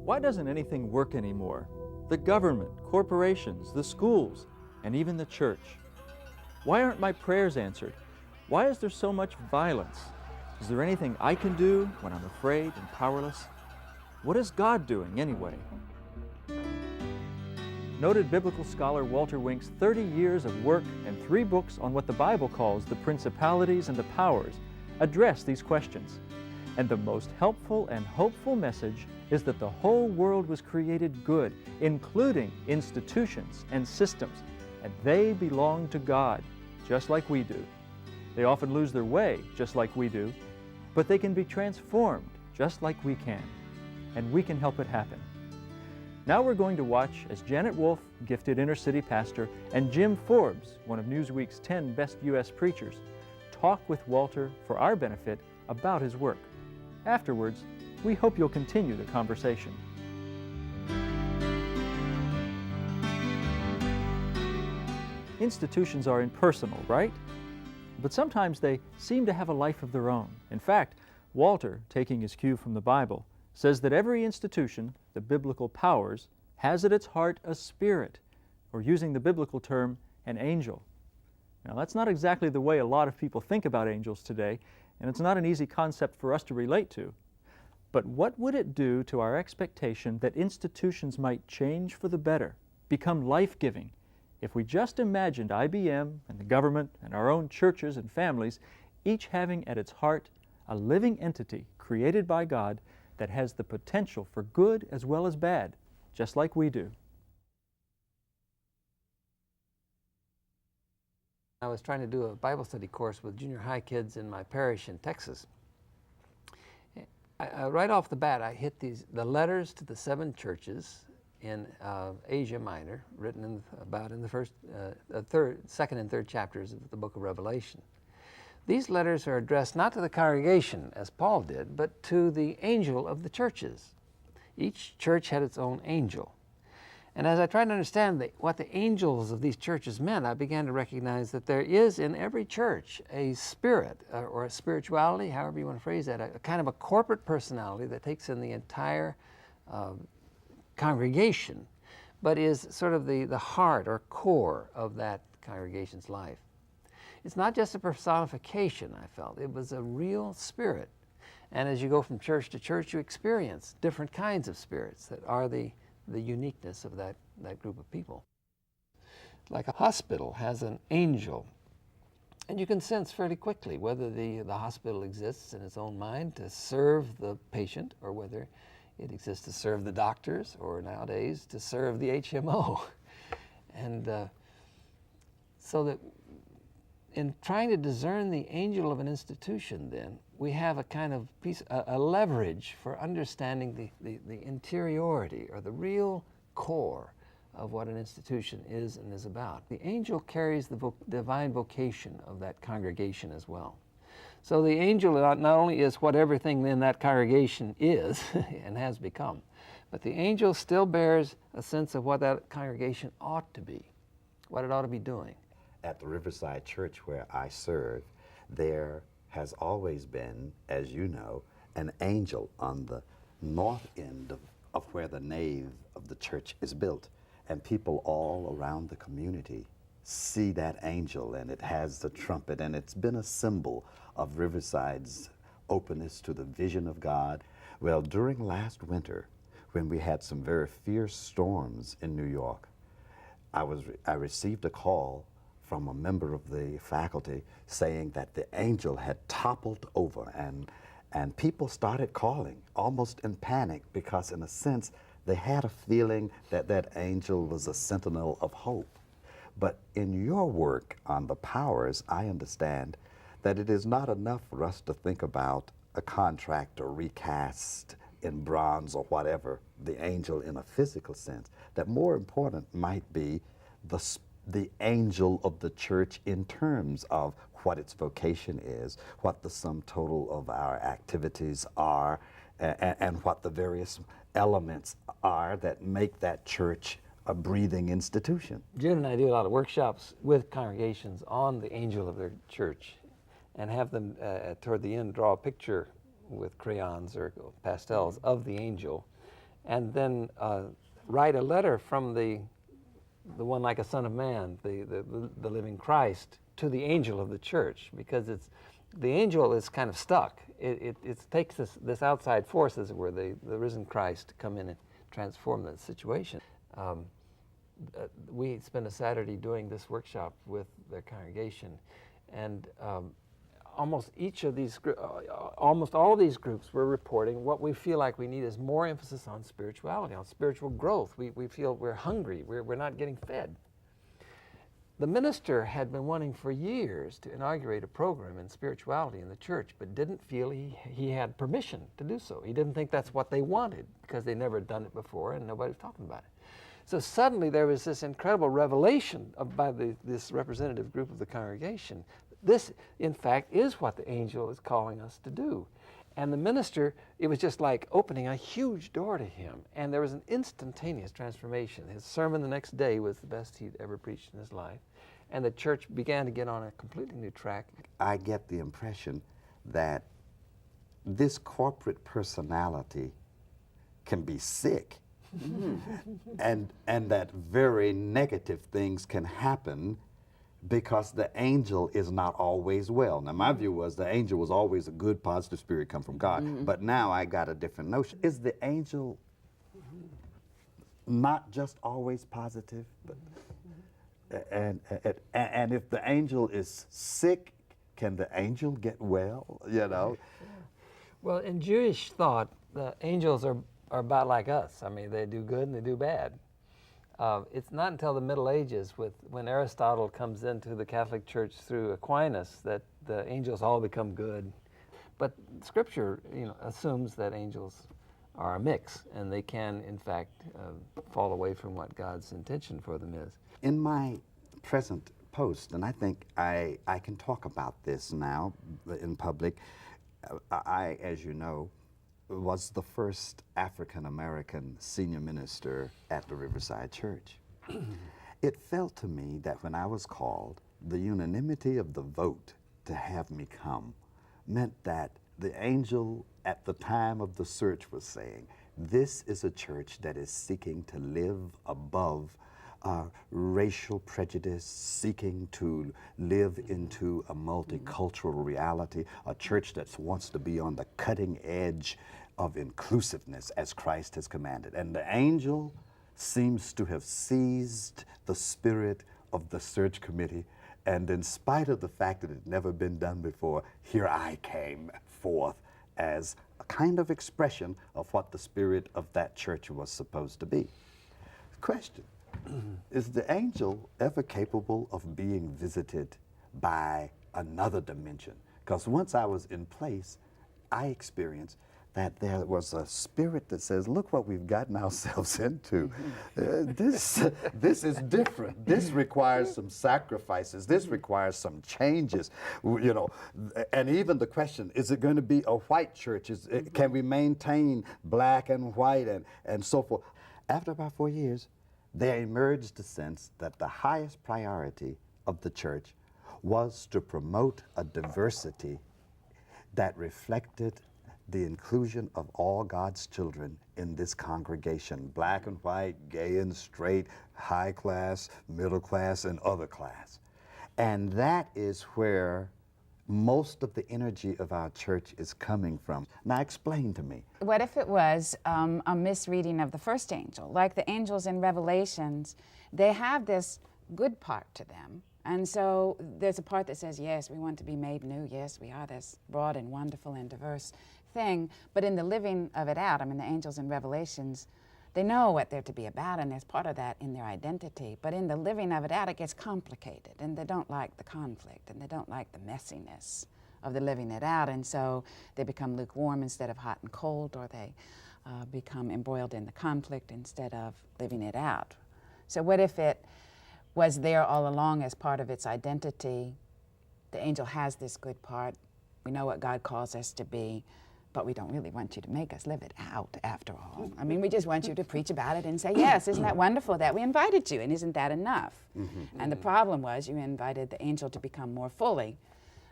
Why doesn't anything work anymore? The government, corporations, the schools, and even the church. Why aren't my prayers answered? Why is there so much violence? Is there anything I can do when I'm afraid and powerless? What is God doing anyway? Noted biblical scholar Walter Wink's 30 years of work and 3 books on what the Bible calls the principalities and the powers address these questions. And the most helpful and hopeful message is that the whole world was created good, including institutions and systems, and they belong to God, just like we do. They often lose their way, just like we do, but they can be transformed, just like we can, and we can help it happen. Now we're going to watch as Janet Wolfe, gifted inner-city pastor, and Jim Forbes, one of Newsweek's 10 best U.S. preachers, talk with Walter for our benefit about his work. Afterwards, we hope you'll continue the conversation. Institutions are impersonal, right? But sometimes they seem to have a life of their own. In fact, Walter, taking his cue from the Bible, says that every institution, the biblical powers, has at its heart a spirit, or using the biblical term, an angel. Now, that's not exactly the way a lot of people think about angels today, and it's not an easy concept for us to relate to. But what would it do to our expectation that institutions might change for the better, become life-giving, if we just imagined IBM and the government and our own churches and families each having at its heart a living entity created by God that has the potential for good as well as bad, just like we do? I was trying to do a Bible study course with junior high kids in my parish in Texas. Right off the bat, I hit the letters to the 7 churches in Asia Minor, written in the second and third chapters of the book of Revelation. These letters are addressed not to the congregation, as Paul did, but to the angel of the churches. Each church had its own angel. And as I tried to understand what the angels of these churches meant, I began to recognize that there is in every church a spirit or a spirituality, however you want to phrase that, a kind of a corporate personality that takes in the entire congregation, but is sort of the heart or core of that congregation's life. It's not just a personification, I felt. It was a real spirit. And as you go from church to church, you experience different kinds of spirits that are the uniqueness of that group of people. Like a hospital has an angel, and you can sense fairly quickly whether the hospital exists in its own mind to serve the patient, or whether it exists to serve the doctors, or nowadays to serve the HMO. And so that in trying to discern the angel of an institution, then, we have a kind of a leverage for understanding the interiority, or the real core of what an institution is and is about. The angel carries the divine vocation of that congregation as well. So the angel not only is what everything in that congregation is and has become, but the angel still bears a sense of what that congregation ought to be, what it ought to be doing. At the Riverside Church where I serve, there has always been, as you know, an angel on the north end of where the nave of the church is built. And people all around the community see that angel, and it has the trumpet, and it's been a symbol of Riverside's openness to the vision of God. Well, during last winter, when we had some very fierce storms in New York, I received a call from a member of the faculty saying that the angel had toppled over, and people started calling almost in panic, because in a sense they had a feeling that that angel was a sentinel of hope. But in your work on the powers, I understand that it is not enough for us to think about a contract or recast in bronze or whatever, the angel in a physical sense, that more important might be the angel of the church in terms of what its vocation is, what the sum total of our activities are, and what the various elements are that make that church a breathing institution. June and I do a lot of workshops with congregations on the angel of their church, and have them toward the end draw a picture with crayons or pastels of the angel. and then write a letter from the one like a son of man, the living Christ, to the angel of the church, because the angel is kind of stuck. It takes this outside force, as it were, the risen Christ, to come in and transform the situation. We spent a Saturday doing this workshop with the congregation, and almost all of these groups were reporting what we feel like we need is more emphasis on spirituality, on spiritual growth. We feel we're hungry, we're not getting fed. The minister had been wanting for years to inaugurate a program in spirituality in the church, but didn't feel he had permission to do so. He didn't think that's what they wanted, because they never had done it before and nobody was talking about it. So suddenly there was this incredible revelation by this representative group of the congregation. This, in fact, is what the angel is calling us to do. And the minister, it was just like opening a huge door to him. And there was an instantaneous transformation. His sermon the next day was the best he'd ever preached in his life. And the church began to get on a completely new track. I get the impression that this corporate personality can be sick. and that very negative things can happen because the angel is not always well. Now, my view was the angel was always a good, positive spirit come from God. But now I got a different notion. Is the angel not just always positive? But, and if the angel is sick, can the angel get well, you know? Well, in Jewish thought, the angels are about like us. I mean, they do good and they do bad. It's not until the Middle Ages, when Aristotle comes into the Catholic Church through Aquinas, that the angels all become good. But Scripture, assumes that angels are a mix, and they can, in fact, fall away from what God's intention for them is. In my present post, and I think I can talk about this now in public, I, as you know, was the first African-American senior minister at the Riverside Church. It felt to me that when I was called, the unanimity of the vote to have me come meant that the angel at the time of the search was saying, this is a church that is seeking to live above racial prejudice, seeking to live into a multicultural reality, a church that wants to be on the cutting edge of inclusiveness as Christ has commanded. And the angel seems to have seized the spirit of the search committee, and in spite of the fact that it had never been done before, here I came forth as a kind of expression of what the spirit of that church was supposed to be. Question. Is the angel ever capable of being visited by another dimension? Because once I was in place, I experienced that there was a spirit that says, look what we've gotten ourselves into. This is different. This requires some sacrifices. This requires some changes, And even the question, is it going to be a white church? Can we maintain black and white and so forth? After about 4 years, there emerged a sense that the highest priority of the church was to promote a diversity that reflected the inclusion of all God's children in this congregation, black and white, gay and straight, high class, middle class, and other class. And that is where most of the energy of our church is coming from. Now explain to me. What if it was a misreading of the first angel? Like the angels in Revelations, they have this good part to them. And so there's a part that says, yes, we want to be made new. Yes, we are this broad and wonderful and diverse thing. But in the living of it out, the angels in Revelations, they know what they're to be about, and there's part of that in their identity. But in the living of it out, it gets complicated, and they don't like the conflict, and they don't like the messiness of the living it out. And so they become lukewarm instead of hot and cold, or they become embroiled in the conflict instead of living it out. So what if it was there all along as part of its identity? The angel has this good part. We know what God calls us to be, but we don't really want you to make us live it out after all. We just want you to preach about it and say, yes, isn't that wonderful that we invited you, and isn't that enough? And the problem was you invited the angel to become more fully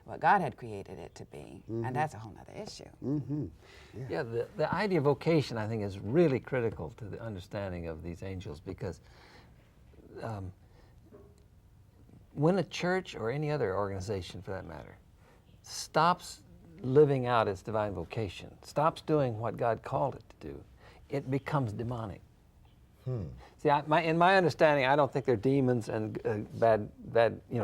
what God had created it to be. And that's a whole other issue. Yeah, the idea of vocation, I think, is really critical to the understanding of these angels, because when a church, or any other organization for that matter, stops living out its divine vocation, stops doing what God called it to do, it becomes demonic. See, in my understanding, I don't think they're demons and bad,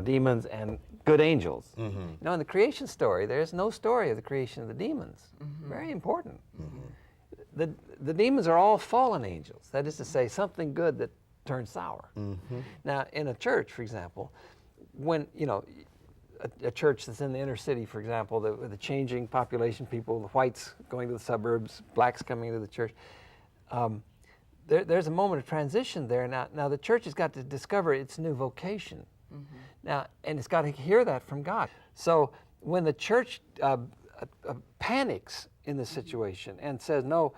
demons and good angels. You know, in the creation story, there's no story of the creation of the demons. Very important. The demons are all fallen angels. That is to say, something good that turned sour. Now, in a church, for example, when, a church that's in the inner city, for example, the changing population, people, the whites going to the suburbs, blacks coming to the church, there's a moment of transition there. Now the church has got to discover its new vocation. Now, and it's got to hear that from God. So when the church panics in this situation and says, no,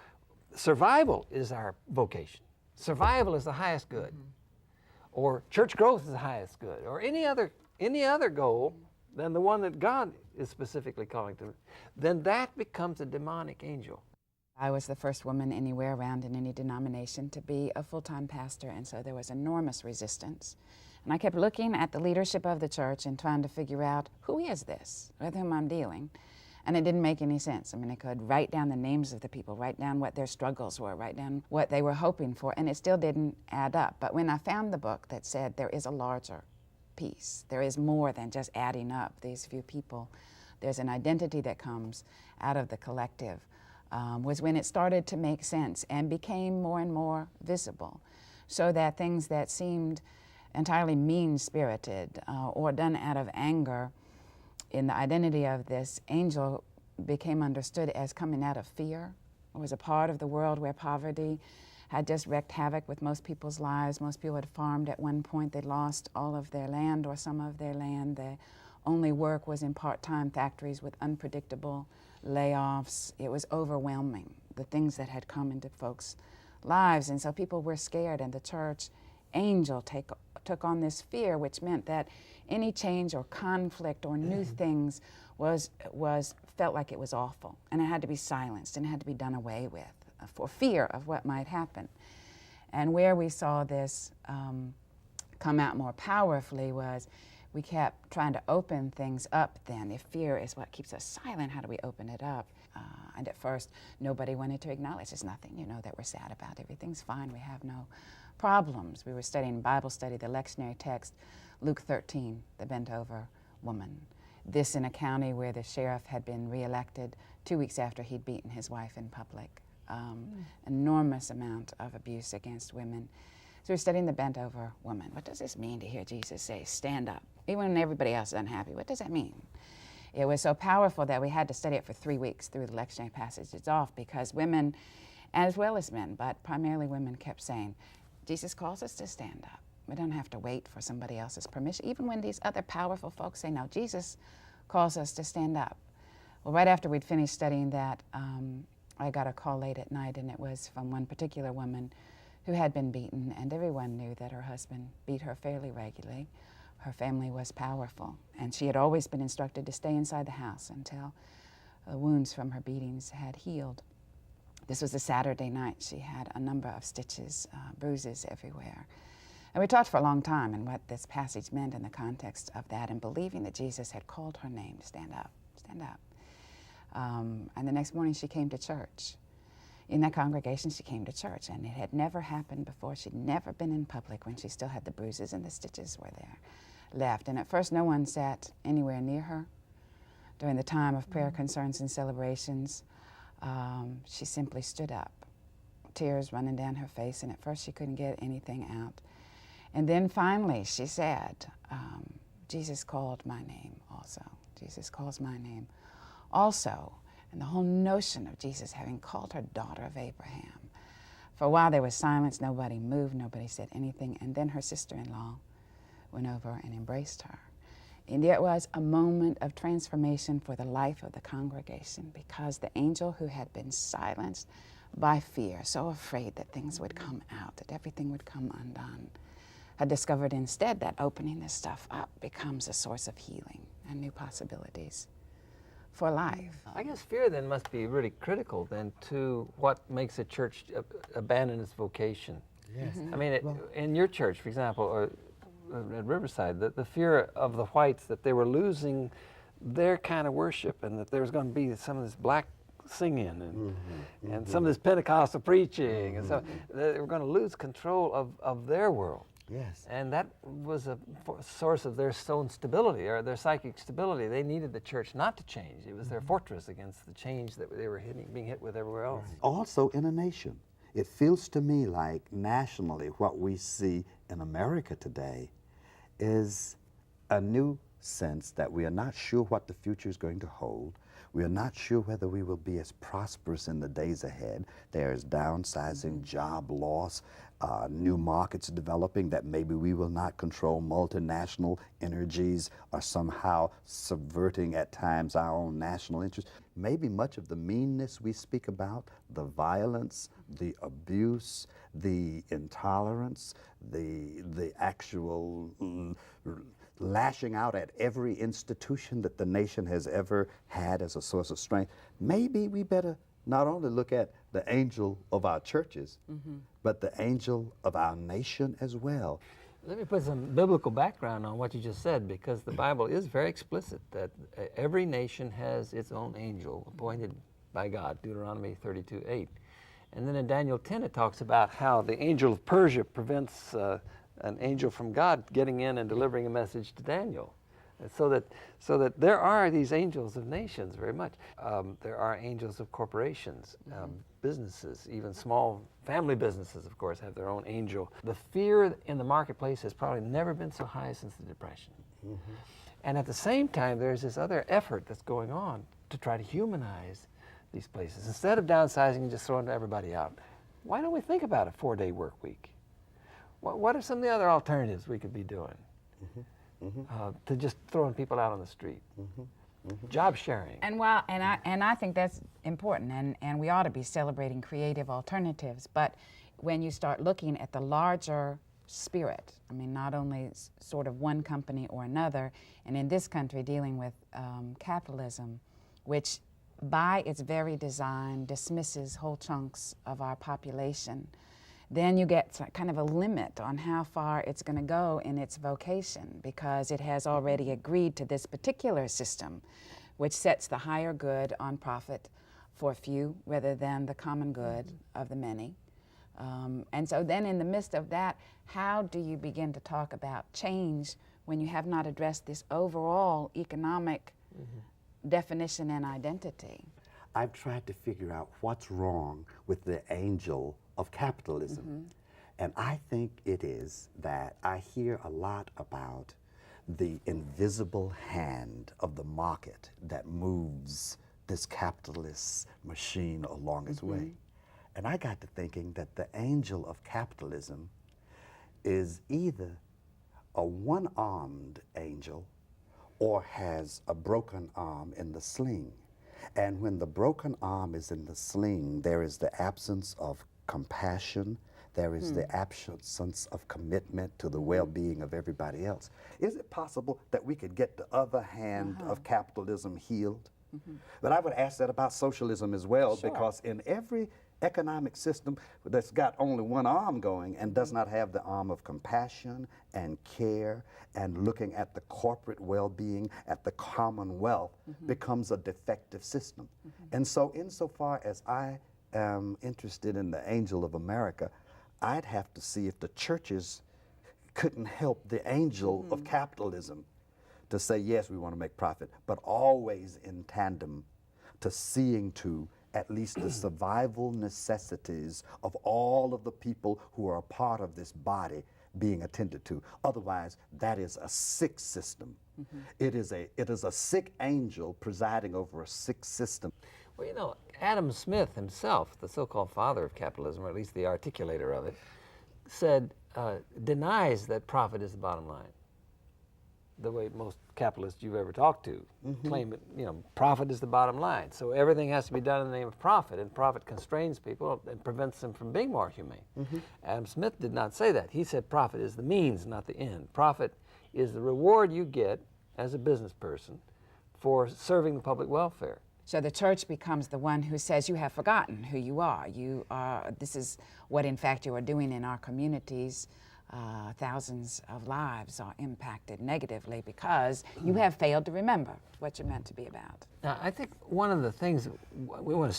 survival is our vocation, survival is the highest good, or church growth is the highest good, or any other goal than the one that God is specifically calling to, then that becomes a demonic angel. I was the first woman anywhere around in any denomination to be a full-time pastor, and so there was enormous resistance. And I kept looking at the leadership of the church and trying to figure out, who is this with whom I'm dealing? And it didn't make any sense. I mean, I could write down the names of the people, write down what their struggles were, write down what they were hoping for, and it still didn't add up. But when I found the book that said there is a larger piece, there is more than just adding up these few people, there's an identity that comes out of the collective, was when it started to make sense and became more and more visible, so that things that seemed entirely mean-spirited or done out of anger in the identity of this angel became understood as coming out of fear. It was a part of the world where poverty had just wreaked havoc with most people's lives. Most people had farmed at one point. They'd lost all of their land or some of their land. Their only work was in part-time factories with unpredictable layoffs. It was overwhelming, the things that had come into folks' lives. And so people were scared, and the church angel took on this fear, which meant that any change or conflict or new things felt like it was awful, and it had to be silenced and it had to be done away with for fear of what might happen. And where we saw this come out more powerfully was we kept trying to open things up then. If fear is what keeps us silent, how do we open it up? And at first, nobody wanted to acknowledge there's nothing, that we're sad about. Everything's fine. We have no problems. We were studying Bible study, the lectionary text, Luke 13, the bent-over woman. This in a county where the sheriff had been reelected 2 weeks after he'd beaten his wife in public. Enormous amount of abuse against women. So we're studying the bent-over woman. What does this mean to hear Jesus say, stand up? Even when everybody else is unhappy, what does that mean? It was so powerful that we had to study it for 3 weeks through the lectionary passages off, because women, as well as men, but primarily women, kept saying, Jesus calls us to stand up. We don't have to wait for somebody else's permission. Even when these other powerful folks say, no, Jesus calls us to stand up. Well, right after we'd finished studying that, I got a call late at night, and it was from one particular woman who had been beaten, and everyone knew that her husband beat her fairly regularly. Her family was powerful, and she had always been instructed to stay inside the house until the wounds from her beatings had healed. This was a Saturday night. She had a number of stitches, bruises everywhere. And we talked for a long time and what this passage meant in the context of that, and believing that Jesus had called her name, stand up, stand up. And the next morning she came to church. In that congregation, she came to church, and it had never happened before. She'd never been in public when she still had the bruises and the stitches were there left. And at first, no one sat anywhere near her. During the time of prayer concerns and celebrations, she simply stood up, tears running down her face, and at first she couldn't get anything out. And then finally she said, Jesus called my name also. Jesus calls my name also. And the whole notion of Jesus having called her daughter of Abraham. For a while there was silence, nobody moved, nobody said anything, and then her sister-in-law went over and embraced her. And it was a moment of transformation for the life of the congregation, because the angel who had been silenced by fear, so afraid that things would come out, that everything would come undone, I discovered instead that opening this stuff up becomes a source of healing and new possibilities for life. I guess fear then must be really critical then to what makes a church abandon its vocation. Yes. I mean, in your church, for example, or at Riverside, the fear of the whites that they were losing their kind of worship and that there was going to be some of this black singing and some of this Pentecostal preaching, and so they were going to lose control of their world. Yes. And that was a source of their own stability, or their psychic stability. They needed the church not to change. It was their fortress against the change that they were being hit with everywhere else. Also in a nation, it feels to me like nationally what we see in America today is a new sense that we are not sure what the future is going to hold. We are not sure whether we will be as prosperous in the days ahead. There is downsizing, job loss, new markets developing that maybe we will not control. Multinational energies are somehow subverting at times our own national interests. Maybe much of the meanness we speak about, the violence, the abuse, the intolerance, the actual lashing out at every institution that the nation has ever had as a source of strength, maybe we better not only look at the angel of our churches, but the angel of our nation as well. Let me put some biblical background on what you just said, because the Bible is very explicit that every nation has its own angel appointed by God, Deuteronomy 32:8. And then in Daniel 10 it talks about how the angel of Persia prevents an angel from God getting in and delivering a message to Daniel. And so that there are these angels of nations very much. There are angels of corporations, businesses, even small family businesses, of course, have their own angel. The fear in the marketplace has probably never been so high since the Depression. And at the same time, there's this other effort that's going on to try to humanize these places. Instead of downsizing and just throwing everybody out, why don't we think about a 4-day work week? What are some of the other alternatives we could be doing to just throwing people out on the street? Job sharing. And while and I think that's important, and we ought to be celebrating creative alternatives. But when you start looking at the larger spirit, I mean, not only sort of one company or another, and in this country dealing with capitalism, which by its very design dismisses whole chunks of our population, then you get kind of a limit on how far it's going to go in its vocation, because it has already agreed to this particular system, which sets the higher good on profit for a few rather than the common good of the many. And so then in the midst of that, how do you begin to talk about change when you have not addressed this overall economic definition and identity? I've tried to figure out what's wrong with the angel of capitalism. And I think it is that I hear a lot about the invisible hand of the market that moves this capitalist machine along its way. And I got to thinking that the angel of capitalism is either a one-armed angel or has a broken arm in the sling. And when the broken arm is in the sling, there is the absence of compassion, there is the absence of commitment to the well-being of everybody else. Is it possible that we could get the other hand of capitalism healed? But I would ask that about socialism as well, because in every economic system that's got only one arm going and does not have the arm of compassion and care and looking at the corporate well-being, at the commonwealth, becomes a defective system. And so insofar as I am interested in the angel of America, I'd have to see if the churches couldn't help the angel of capitalism to say, yes, we want to make profit, but always in tandem to seeing to at least the survival necessities of all of the people who are a part of this body being attended to. Otherwise, that is a sick system. It is a sick angel presiding over a sick system. Well, you know, Adam Smith himself, the so-called father of capitalism, or at least the articulator of it, said, denies that profit is the bottom line. the way most capitalists you've ever talked to claim it, you know, profit is the bottom line. So everything has to be done in the name of profit, and profit constrains people and prevents them from being more humane. Adam Smith did not say that. He said profit is the means, not the end. Profit is the reward you get as a business person for serving the public welfare. So the church becomes the one who says, you have forgotten who you are. You are, this is what in fact you are doing in our communities. Thousands of lives are impacted negatively because you have failed to remember what you're meant to be about. Now, I think one of the things we want to